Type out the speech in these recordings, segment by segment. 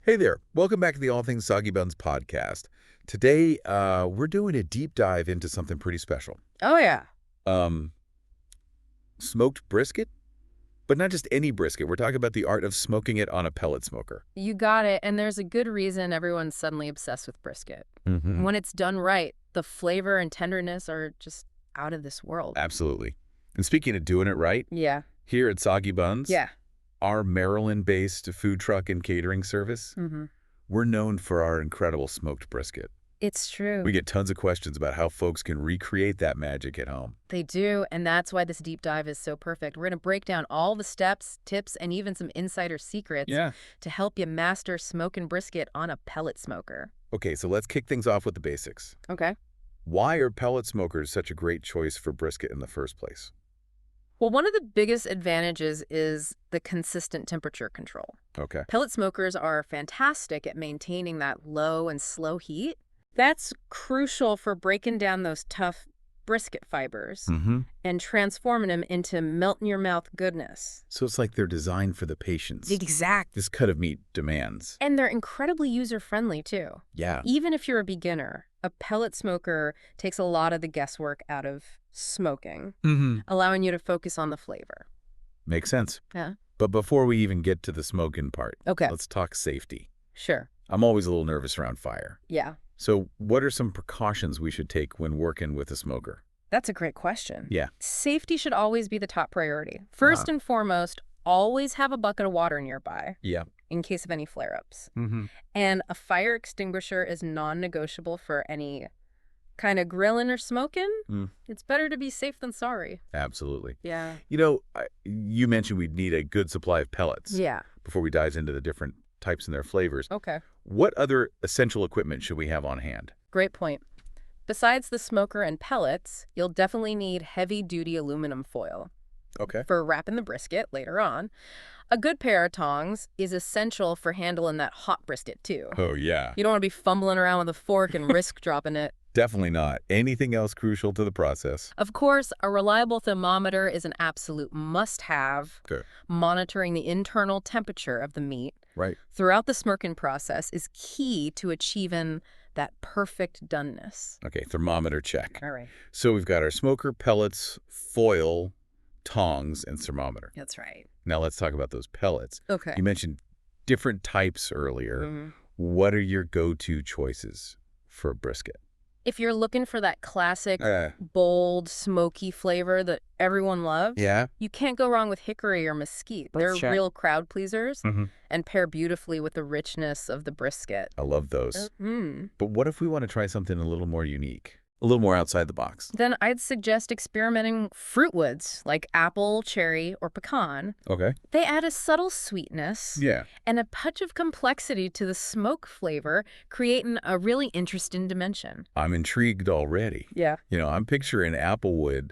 Hey there. Welcome back to the All Things Soggy Buns podcast. Today, we're doing a deep dive into something pretty special. Oh, yeah. Um, Smoked brisket, but not just any brisket. We're talking about the art of smoking it on a pellet smoker. You got it. And there's a good reason everyone's suddenly obsessed with brisket. Mm-hmm. When it's done right, the flavor and tenderness are just out of this world. Absolutely. And speaking of doing it right, Yeah. here at Soggy Buns, Yeah. our Maryland-based food truck and catering service, we're known for our incredible smoked brisket. It's true. We get tons of questions about how folks can recreate that magic at home. They do, and that's why this deep dive is so perfect. We're going to break down all the steps, tips, and even some insider secrets to help you master smoking brisket on a pellet smoker. Okay, so let's kick things off with the basics. Okay. Why are pellet smokers such a great choice for brisket in the first place? Well, one of the biggest advantages is the consistent temperature control. Okay. Pellet smokers are fantastic at maintaining that low and slow heat. That's crucial for breaking down those tough brisket fibers and transforming them into melt-in-your-mouth goodness. So it's like they're designed for the patience Exact. this cut of meat demands. And they're incredibly user-friendly, too. Yeah. Even if you're a beginner, a pellet smoker takes a lot of the guesswork out of smoking, allowing you to focus on the flavor. Makes sense. Yeah. But before we even get to the smoking part, Okay. let's talk safety. Sure. I'm always a little nervous around fire. Yeah. So what are some precautions we should take when working with a smoker? That's a great question. Yeah. Safety should always be the top priority. First and foremost, always have a bucket of water nearby Yeah. in case of any flare-ups. And a fire extinguisher is non-negotiable for any kind of grilling or smoking. It's better to be safe than sorry. Absolutely. Yeah. You know, you mentioned we'd need a good supply of pellets Yeah. before we dive into the different types and their flavors. Okay. What other essential equipment should we have on hand? Great point. Besides the smoker and pellets, you'll definitely need heavy-duty aluminum foil Okay. for wrapping the brisket later on. A good pair of tongs is essential for handling that hot brisket, too. Oh, yeah. You don't want to be fumbling around with a fork and risk dropping it. Definitely not. Anything else crucial to the process? Of course, a reliable thermometer is an absolute must-have, Okay. monitoring the internal temperature of the meat Right. throughout the smoking process is key to achieving that perfect doneness. Okay, thermometer check. All right. So we've got our smoker, pellets, foil, tongs, and thermometer. That's right. Now let's talk about those pellets. Okay. You mentioned different types earlier. What are your go-to choices for a brisket? If you're looking for that classic, bold, smoky flavor that everyone loves, Yeah? you can't go wrong with hickory or mesquite. They're check. real crowd pleasers and pair beautifully with the richness of the brisket. I love those. But what if we want to try something a little more unique? A little more outside the box? Then I'd suggest experimenting fruit woods like apple, cherry, or pecan. Okay. They add a subtle sweetness Yeah. and a touch of complexity to the smoke flavor, creating a really interesting dimension. I'm intrigued already. Yeah. You know, I'm picturing applewood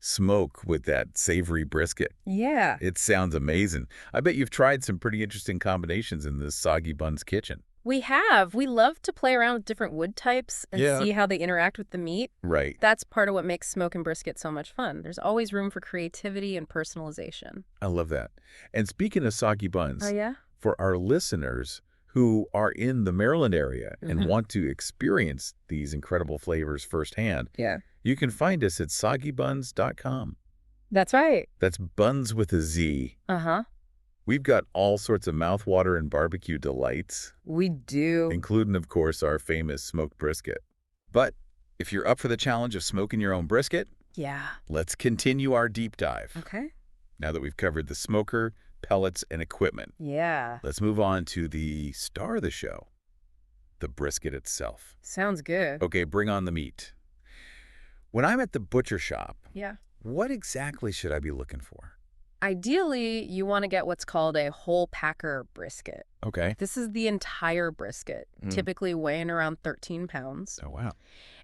smoke with that savory brisket. Yeah. It sounds amazing. I bet you've tried some pretty interesting combinations in this Soggy Buns kitchen. We have. We love to play around with different wood types and see how they interact with the meat. Right. That's part of what makes smoking brisket so much fun. There's always room for creativity and personalization. I love that. And speaking of Soggy Buns, Oh, yeah? for our listeners who are in the Maryland area and want to experience these incredible flavors firsthand, Yeah. you can find us at soggybuns.com. That's right. That's buns with a Z. Uh-huh. We've got all sorts of mouthwater and barbecue delights, We do. including, of course, our famous smoked brisket. But if you're up for the challenge of smoking your own brisket, Yeah. let's continue our deep dive. Okay. Now that we've covered the smoker, pellets, and equipment, Yeah. let's move on to the star of the show, the brisket itself. Sounds good. Okay, bring on the meat. When I'm at the butcher shop, Yeah. what exactly should I be looking for? Ideally, you want to get what's called a whole packer brisket. Okay. This is the entire brisket, typically weighing around 13 pounds. Oh, wow.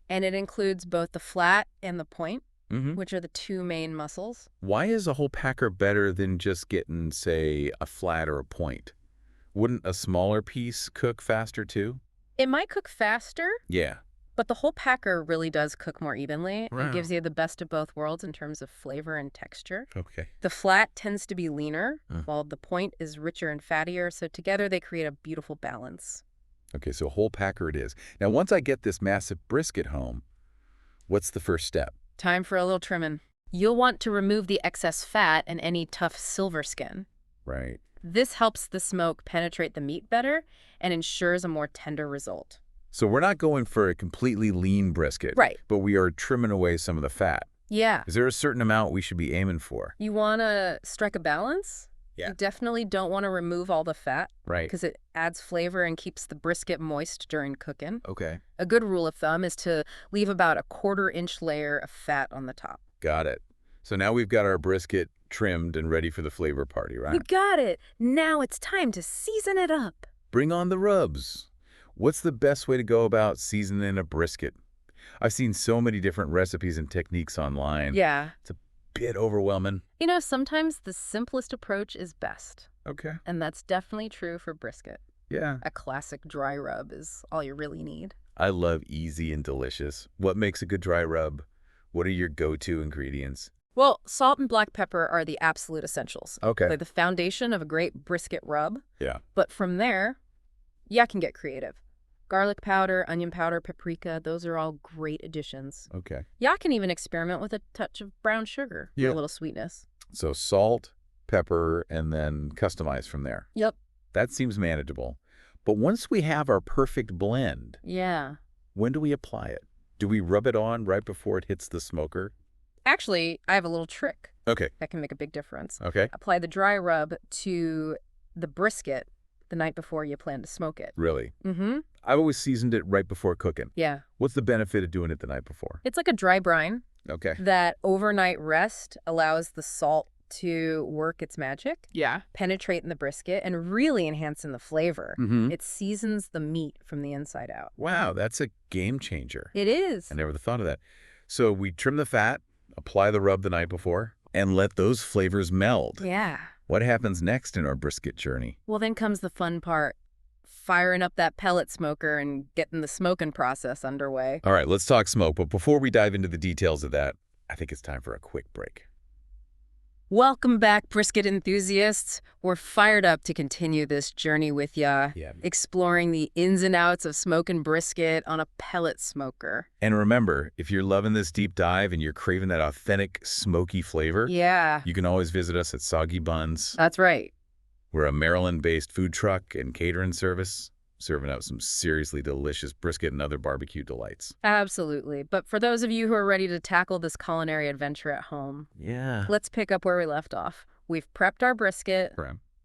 And it includes both the flat and the point, Mm-hmm. which are the two main muscles. Why is a whole packer better than just getting, say, a flat or a point? Wouldn't a smaller piece cook faster too? It might cook faster, Yeah. But the whole packer really does cook more evenly and Wow. gives you the best of both worlds in terms of flavor and texture. Okay. The flat tends to be leaner, Mm. while the point is richer and fattier, so together they create a beautiful balance. Okay, so whole packer it is. Now, once I get this massive brisket home, what's the first step? Time for a little trimming. You'll want to remove the excess fat and any tough silver skin. Right. This helps the smoke penetrate the meat better and ensures a more tender result. So we're not going for a completely lean brisket, Right. but we are trimming away some of the fat. Yeah. Is there a certain amount we should be aiming for? You want to strike a balance? Yeah. You definitely don't want to remove all the fat Right. because it adds flavor and keeps the brisket moist during cooking. Okay. A good rule of thumb is to leave about a 1/4-inch layer of fat on the top. Got it. So now we've got our brisket trimmed and ready for the flavor party, right? You got it. Now it's time to season it up. Bring on the rubs. What's the best way to go about seasoning a brisket? I've seen so many different recipes and techniques online. Yeah. It's a bit overwhelming. You know, sometimes the simplest approach is best. Okay. And that's definitely true for brisket. Yeah. A classic dry rub is all you really need. I love easy and delicious. What makes a good dry rub? What are your go-to ingredients? Well, salt and black pepper are the absolute essentials. Okay. They're the foundation of a great brisket rub. Yeah. But from there, you can get creative. Garlic powder, onion powder, paprika, those are all great additions. Okay. Ya can even experiment with a touch of brown sugar for Yeah. a little sweetness. So salt, pepper, and then customize from there. Yep. That seems manageable. But once we have our perfect blend, Yeah. when do we apply it? Do we rub it on right before it hits the smoker? Actually, I have a little trick Okay. that can make a big difference. Okay. Apply the dry rub to the brisket the night before you plan to smoke it. Really? Mm-hmm. I've always seasoned it right before cooking. Yeah. What's the benefit of doing it the night before? It's like a dry brine. Okay. That overnight rest allows the salt to work its magic, Yeah. penetrate in the brisket, and really enhance in the flavor. Mm-hmm. It seasons the meat from the inside out. Wow, that's a game changer. It is. I never thought of that. So we trim the fat, apply the rub the night before, and let those flavors meld. Yeah. What happens next in our brisket journey? Well, then comes the fun part. Firing up that pellet smoker and getting the smoking process underway. All right, let's talk smoke. But before we dive into the details of that, I think it's time for a quick break. Welcome back, brisket enthusiasts. We're fired up to continue this journey with ya, Yeah. exploring the ins and outs of smoking brisket on a pellet smoker. And remember, if you're loving this deep dive and you're craving that authentic smoky flavor, Yeah, you can always visit us at Soggy Buns. that's right. We're a Maryland-based food truck and catering service, serving out some seriously delicious brisket and other barbecue delights. Absolutely. But for those of you who are ready to tackle this culinary adventure at home, Yeah. let's pick up where we left off. We've prepped our brisket.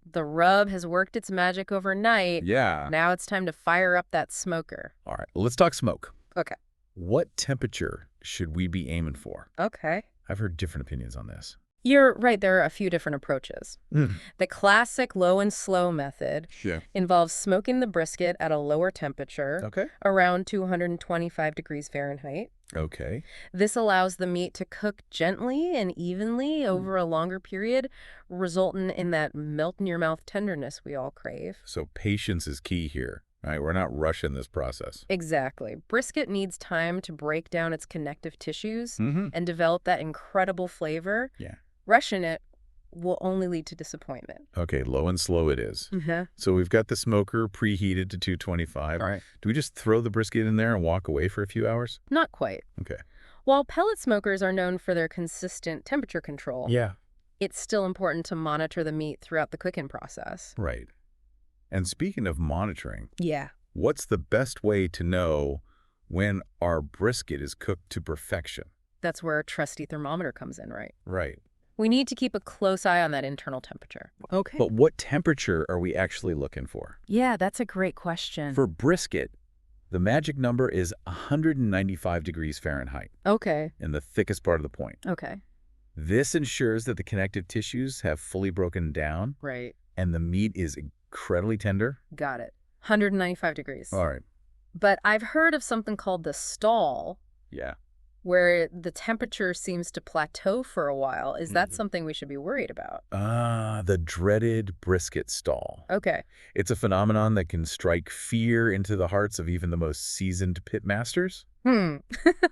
The rub has worked its magic overnight. Yeah. Now it's time to fire up that smoker. All right, let's talk smoke. Okay. What temperature should we be aiming for? Okay. I've heard different opinions on this. You're right. There are a few different approaches. The classic low and slow method Yeah. involves smoking the brisket at a lower temperature, Okay. around 225 degrees Fahrenheit. Okay. This allows the meat to cook gently and evenly over a longer period, resulting in that melt-in-your-mouth tenderness we all crave. So patience is key here, right? We're not rushing this process. Exactly. Brisket needs time to break down its connective tissues Mm-hmm. and develop that incredible flavor. Yeah. Rushing it will only lead to disappointment. Okay, low and slow it is. Mm-hmm. So we've got the smoker preheated to 225. All right. Do we just throw the brisket in there and walk away for a few hours? Not quite. Okay. While pellet smokers are known for their consistent temperature control, Yeah. it's still important to monitor the meat throughout the cooking process. Right. And speaking of monitoring, Yeah. what's the best way to know when our brisket is cooked to perfection? That's where a trusty thermometer comes in, right? Right. We need to keep a close eye on that internal temperature. Okay. But what temperature are we actually looking for? Yeah, that's a great question. For brisket, the magic number is 195 degrees Fahrenheit Okay. in the thickest part of the point. Okay. This ensures that the connective tissues have fully broken down Right. and the meat is incredibly tender. Got it. 195 degrees. All right. But I've heard of something called the stall, Yeah. where the temperature seems to plateau for a while. Is that something we should be worried about? The dreaded brisket stall. Okay. It's a phenomenon that can strike fear into the hearts of even the most seasoned pit masters. Hmm.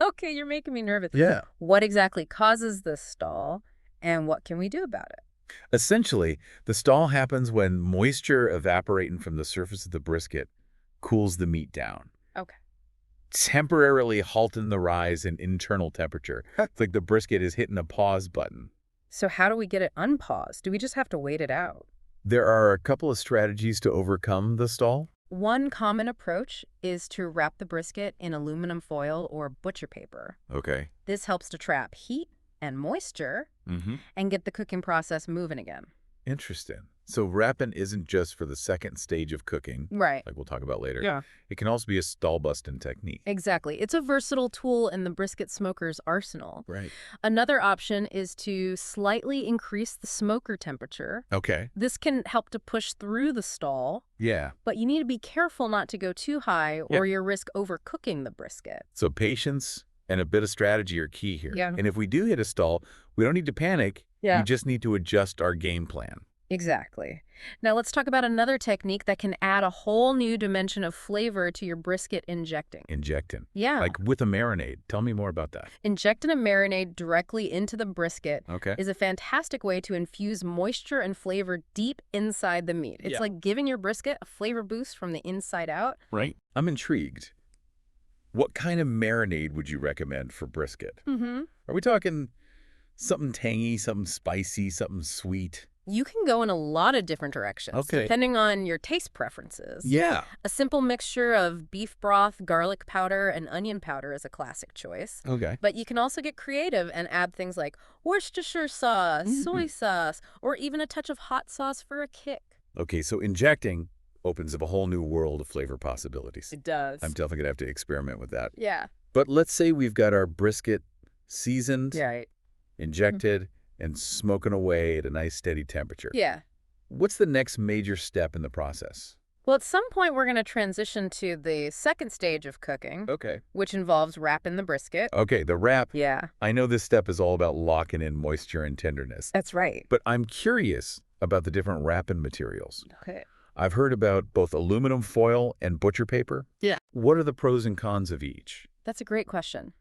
Okay, you're making me nervous. Yeah. What exactly causes this stall, and what can we do about it? Essentially, the stall happens when moisture evaporating from the surface of the brisket cools the meat down, Okay. temporarily halting the rise in internal temperature. It's like the brisket is hitting a pause button. So how do we get it unpaused? Do we just have to wait it out? There are a couple of strategies to overcome the stall. One common approach is to wrap the brisket in aluminum foil or butcher paper. Okay. This helps to trap heat and moisture Mm-hmm. and get the cooking process moving again. Interesting. So wrapping isn't just for the second stage of cooking, Right. like we'll talk about later. Yeah. It can also be a stall-busting technique. Exactly. It's a versatile tool in the brisket smoker's arsenal. Right. Another option is to slightly increase the smoker temperature. Okay. This can help to push through the stall, Yeah. but you need to be careful not to go too high or you'll risk overcooking the brisket. So patience and a bit of strategy are key here. Yeah. And if we do hit a stall, we don't need to panic. Yeah. We just need to adjust our game plan. Exactly. Now let's talk about another technique that can add a whole new dimension of flavor to your brisket injecting. Injecting. Yeah. Like with a marinade. Tell me more about that. Injecting a marinade directly into the brisket Okay. is a fantastic way to infuse moisture and flavor deep inside the meat. It's like giving your brisket a flavor boost from the inside out. Right. I'm intrigued. What kind of marinade would you recommend for brisket? Mm-hmm. Are we talking something tangy, something spicy, something sweet? You can go in a lot of different directions, Okay. depending on your taste preferences. Yeah. A simple mixture of beef broth, garlic powder, and onion powder is a classic choice. Okay. But you can also get creative and add things like Worcestershire sauce, soy sauce, or even a touch of hot sauce for a kick. Okay, so injecting opens up a whole new world of flavor possibilities. It does. I'm definitely going to have to experiment with that. Yeah. But let's say we've got our brisket seasoned, Right. injected, and smoking away at a nice steady temperature. Yeah. What's the next major step in the process? Well, at some point, we're going to transition to the second stage of cooking, Okay. which involves wrapping the brisket. Okay, the wrap. Yeah. I know this step is all about locking in moisture and tenderness, That's right. but I'm curious about the different wrapping materials. Okay. I've heard about both aluminum foil and butcher paper. Yeah. What are the pros and cons of each? That's a great question.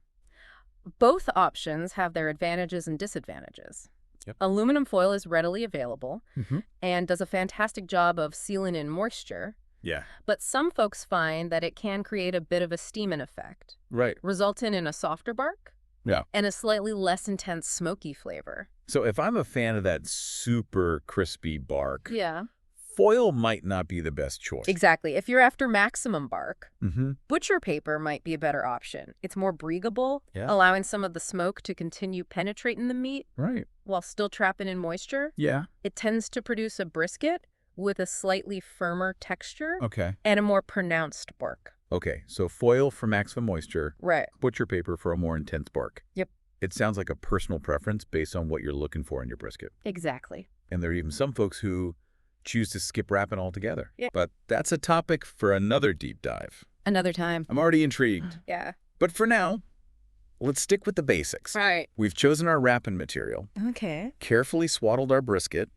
Both options have their advantages and disadvantages. Yep. Aluminum foil is readily available Mm-hmm. and does a fantastic job of sealing in moisture, Yeah. but some folks find that it can create a bit of a steaming effect, Right. resulting in a softer bark Yeah. and a slightly less intense smoky flavor. So if I'm a fan of that super crispy bark, Yeah. foil might not be the best choice. Exactly. If you're after maximum bark, Mm-hmm. butcher paper might be a better option. It's more breathable, Yeah. allowing some of the smoke to continue penetrating the meat Right. while still trapping in moisture. Yeah. It tends to produce a brisket with a slightly firmer texture Okay. and a more pronounced bark. Okay. So foil for maximum moisture, Right. butcher paper for a more intense bark. Yep. It sounds like a personal preference based on what you're looking for in your brisket. Exactly. And there are even some folks who choose to skip wrapping altogether. Yeah. But that's a topic for another deep dive. Another time. I'm already intrigued. Yeah. But for now, let's stick with the basics. Right. We've chosen our wrapping material, Okay. carefully swaddled our brisket,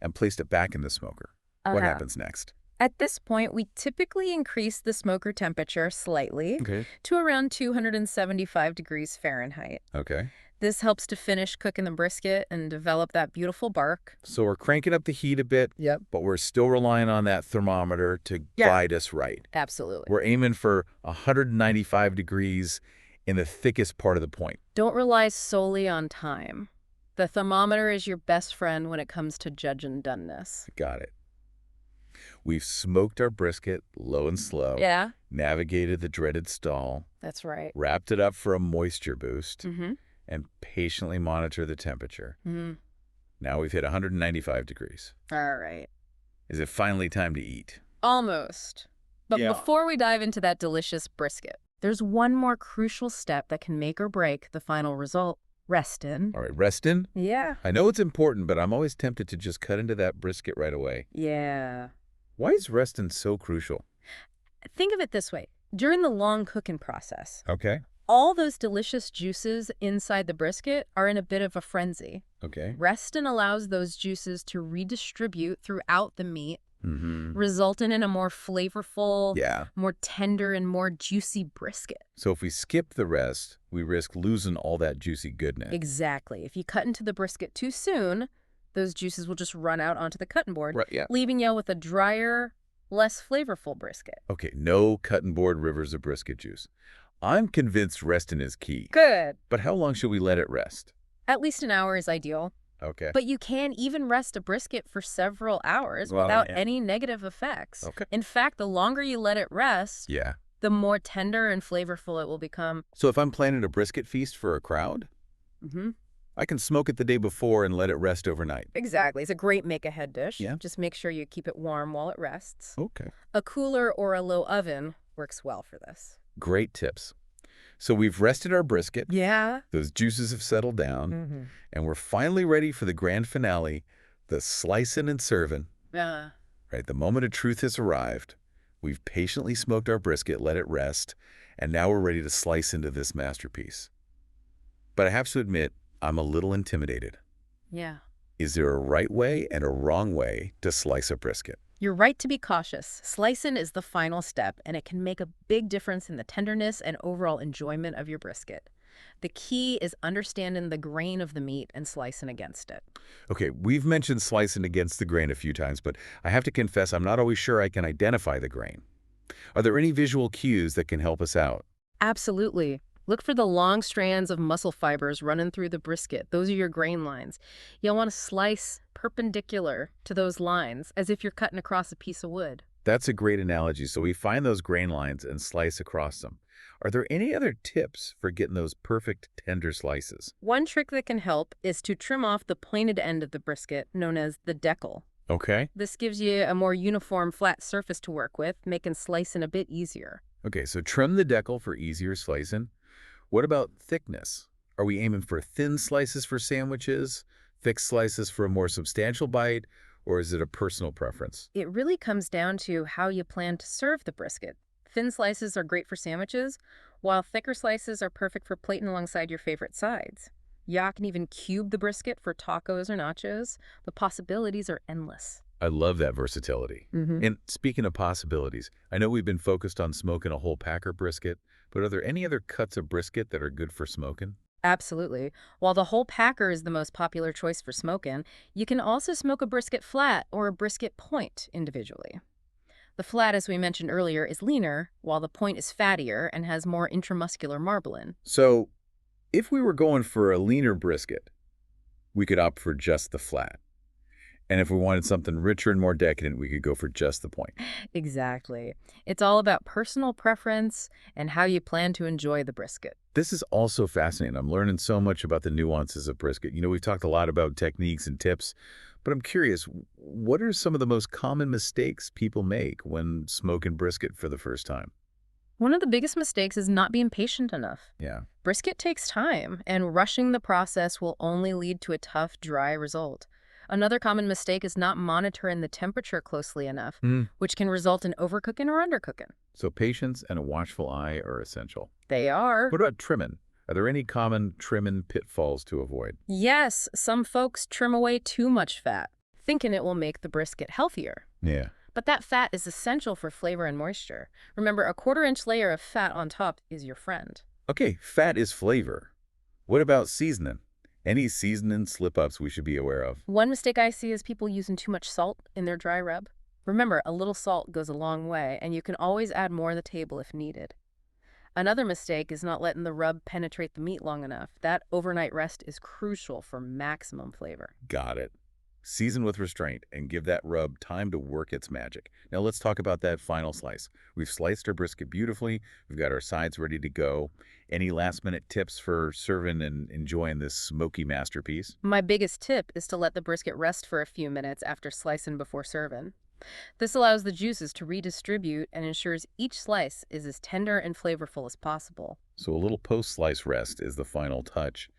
and placed it back in the smoker. What happens next? At this point, we typically increase the smoker temperature slightly Okay. to around 275 degrees Fahrenheit. Okay. This helps to finish cooking the brisket and develop that beautiful bark. So we're cranking up the heat a bit, Yep. but we're still relying on that thermometer to guide us right. Absolutely. We're aiming for 195 degrees in the thickest part of the point. Don't rely solely on time. The thermometer is your best friend when it comes to judging doneness. Got it. We've smoked our brisket low and slow, Yeah, navigated the dreaded stall, that's right. wrapped it up for a moisture boost, Mm-hmm. and patiently monitor the temperature. Mm-hmm. Now we've hit 195 degrees. All right. Is it finally time to eat? Almost. But Yeah. before we dive into that delicious brisket, there's one more crucial step that can make or break the final result. Restin'. All right, restin'. Yeah. I know it's important, but I'm always tempted to just cut into that brisket right away. Yeah. Why is restin' so crucial? Think of it this way. During the long cooking process, Okay. all those delicious juices inside the brisket are in a bit of a frenzy. Okay. Restin allows those juices to redistribute throughout the meat, resulting in a more flavorful, Yeah. more tender, and more juicy brisket. So if we skip the rest, we risk losing all that juicy goodness. Exactly. If you cut into the brisket too soon, those juices will just run out onto the cutting board, Right, yeah. leaving you with a drier, less flavorful brisket. Okay, no cutting board rivers of brisket juice. I'm convinced resting is key. Good. But how long should we let it rest? At least an hour is ideal. Okay. But you can even rest a brisket for several hours Well, without yeah. any negative effects. Okay. In fact, the longer you let it rest, Yeah. the more tender and flavorful it will become. So if I'm planning a brisket feast for a crowd, Mm-hmm. I can smoke it the day before and let it rest overnight. Exactly. It's a great make-ahead dish. Yeah. Just make sure you keep it warm while it rests. Okay. A cooler or a low oven works well for this. Great tips. So we've rested our brisket. Yeah. Those juices have settled down. And we're finally ready for the grand finale, the slicing and serving. Right, the moment of truth has arrived. We've patiently smoked our brisket, let it rest, and now we're ready to slice into this masterpiece. But I have to admit, I'm a little intimidated. Yeah. Is there a right way and a wrong way to slice a brisket? You're right to be cautious. Slicing is the final step, and it can make a big difference in the tenderness and overall enjoyment of your brisket. The key is understanding the grain of the meat and slicing against it. Okay, we've mentioned slicing against the grain a few times, but I have to confess I'm not always sure I can identify the grain. Are there any visual cues that can help us out? Absolutely. Look for the long strands of muscle fibers running through the brisket. Those are your grain lines. You'll want to slice perpendicular to those lines, as if you're cutting across a piece of wood. That's a great analogy. So we find those grain lines and slice across them. Are there any other tips for getting those perfect tender slices? One trick that can help is to trim off the pointed end of the brisket, known as the decal. Okay. This gives you a more uniform, flat surface to work with, making slicing a bit easier. Okay, so trim the decal for easier slicing. What about thickness? Are we aiming for thin slices for sandwiches, thick slices for a more substantial bite, or is it a personal preference? It really comes down to how you plan to serve the brisket. Thin slices are great for sandwiches, while thicker slices are perfect for plating alongside your favorite sides. You can even cube the brisket for tacos or nachos. The possibilities are endless. I love that versatility. And speaking of possibilities, I know we've been focused on smoking a whole packer brisket, but are there any other cuts of brisket that are good for smoking? Absolutely. While the whole packer is the most popular choice for smoking, you can also smoke a brisket flat or a brisket point individually. The flat, as we mentioned earlier, is leaner, while the point is fattier and has more intramuscular marbling. So, if we were going for a leaner brisket, we could opt for just the flat. And if we wanted something richer and more decadent, we could go for just the point. Exactly. It's all about personal preference and how you plan to enjoy the brisket. This is also fascinating. I'm learning so much about the nuances of brisket. You know, we've talked a lot about techniques and tips, but I'm curious, what are some of the most common mistakes people make when smoking brisket for the first time? One of the biggest mistakes is not being patient enough. Yeah. Brisket takes time, and rushing the process will only lead to a tough, dry result. Another common mistake is not monitoring the temperature closely enough, which can result in overcooking or undercooking. So patience and a watchful eye are essential. They are. What about trimming? Are there any common trimming pitfalls to avoid? Yes, some folks trim away too much fat, thinking it will make the brisket healthier. Yeah. But that fat is essential for flavor and moisture. Remember, a quarter-inch layer of fat on top is your friend. Okay, fat is flavor. What about seasoning? Any seasoning slip-ups we should be aware of? One mistake I see is people using too much salt in their dry rub. Remember, a little salt goes a long way, and you can always add more to the table if needed. Another mistake is not letting the rub penetrate the meat long enough. That overnight rest is crucial for maximum flavor. Got it. Season with restraint and give that rub time to work its magic. Now let's talk about that final slice. We've sliced our brisket beautifully. We've got our sides ready to go. Any last-minute tips for serving and enjoying this smoky masterpiece? My biggest tip is to let the brisket rest for a few minutes after slicing before serving. This allows the juices to redistribute and ensures each slice is as tender and flavorful as possible. So a little post-slice rest is the final touch.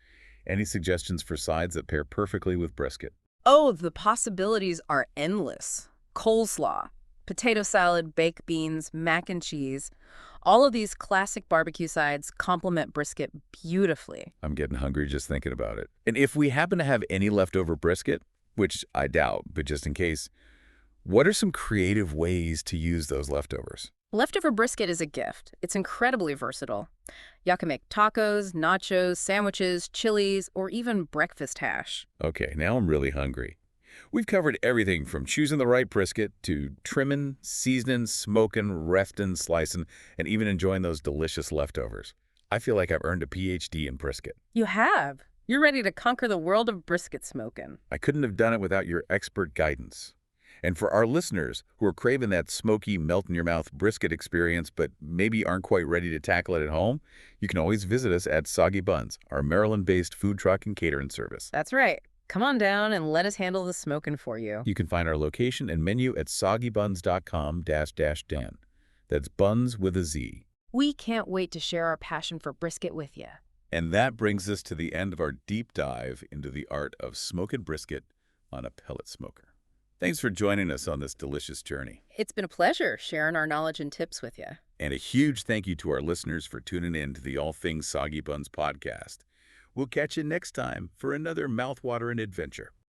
Any suggestions for sides that pair perfectly with brisket? Oh, the possibilities are endless. Coleslaw, potato salad, baked beans, mac and cheese. All of these classic barbecue sides complement brisket beautifully. I'm getting hungry just thinking about it. And if we happen to have any leftover brisket, which I doubt, but just in case, What are some creative ways to use those leftovers? Leftover brisket is a gift. It's incredibly versatile. Y'all can make tacos, nachos, sandwiches, chilies, or even breakfast hash. Okay, now I'm really hungry. We've covered everything from choosing the right brisket to trimming, seasoning, smoking, refting, slicing, and even enjoying those delicious leftovers. I feel like I've earned a PhD in brisket. You have. You're ready to conquer the world of brisket smoking. I couldn't have done it without your expert guidance. And for our listeners who are craving that smoky, melt-in-your-mouth brisket experience but maybe aren't quite ready to tackle it at home, you can always visit us at Soggy Buns, our Maryland-based food truck and catering service. That's right. Come on down and let us handle the smoking for you. You can find our location and menu at soggybuns.com-dan. That's buns with a Z. We can't wait to share our passion for brisket with you. And that brings us to the end of our deep dive into the art of smoking brisket on a pellet smoker. Thanks for joining us on this delicious journey. It's been a pleasure sharing our knowledge and tips with you. And a huge thank you to our listeners for tuning in to the All Things Soggy Buns podcast. We'll catch you next time for another mouthwatering adventure.